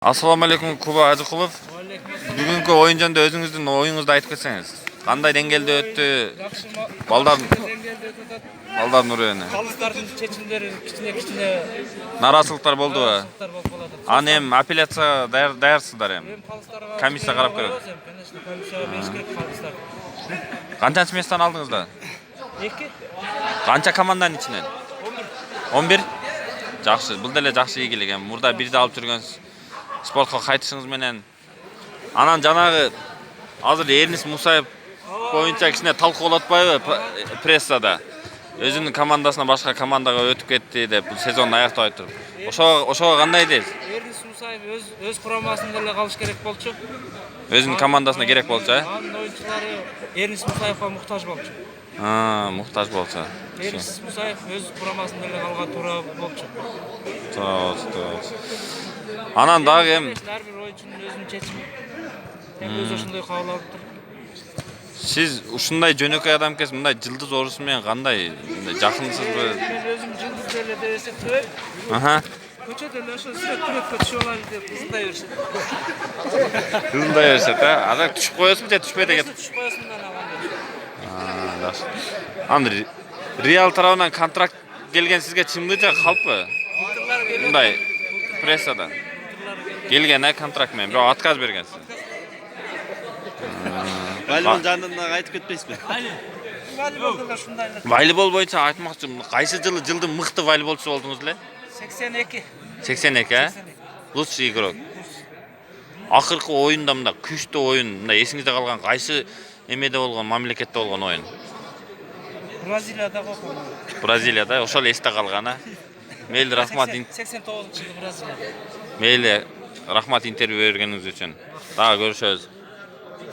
Assalamu alaikum Kuba Azıkulov. Бүгүнкү оюн жөнүндө өзүңүздүн оюңузду айтып кетсеңиз. Кандай деңгээлде өттү? Балдардын урууну. Калыстардын чечимдери кичине Нараазычылыктар болдубу? болуп калат. Аны эми апелляцияга даярсыздар эми. Калыстарга Комиссия карап көрөт. Конечно, комиссияга бериш керек калыстар. Канчанчы месттен алдыңыздар? 2. Канча команданын ичинен? 11. Жакшы, бул деле жакшы ийгилик эми. Мурда бирде алып жүргөн спортко кайтышыңыз менен анан жанагы азыр Эрнис Мусаев боюнча кичине талкуулап атпайбы прессада? Өзүнүн командасына башка командага өтүп кетти деп бул сезонду аяктабай туруп. Ошого кандай дейсиз? Эрнис Мусаев өз курамасында эле калыш керек болчу. Өзүнүн командасына керек болчу, Анын оюнчулары Эрнис Мусаевга муктаж болчу. Муктаж болчу. Эрнис Мусаев өз курамасында эле калган туура болчу. Тоос. Анан дагы эми Ар бир оюнчунун өзүнүн чечими. Өзү ошондой кабыл алып тур. сиз ушундай жөнөкөй адам экенсиз, мындай жылдыз оорусу менен кандай жакынсызбы? Мен өзүм жылдыз эле деп эсептейм. Көчөдө эле ошо сүрөткө түшүп алайын деп ызылдай беришет. Ызылдай беришет, Азыр түшүп коесузбу же түшпөй деген? Түшүп коесуң да анан. Жакшы. Аны Реал тарабынан контракт келген сизге чынбы же калппы? Мындай прессада келген контракт менен, бирок отказ бергенсиз. Волейбол жанынан айтып кетпейсизби? Волейболдо да ушундай эле. Волейбол боюнча айтмакчымын. Кайсы жылдын мыкты волейболчусу болдуңуз эле? 82. 82, Лучший игрок. Акыркы оюнда мындай күчтүү оюн, мындай эсиңизде калган кайсы эмеде болгон, мамлекетте болгон оюн? Бразилияда кокон. Бразилияда, ошол эсте калган, Мейли рахмат. 89-жылы Бразилияда. Мейли рахмат интервью бергениңиз үчүн. Дагы көрүшөбүз.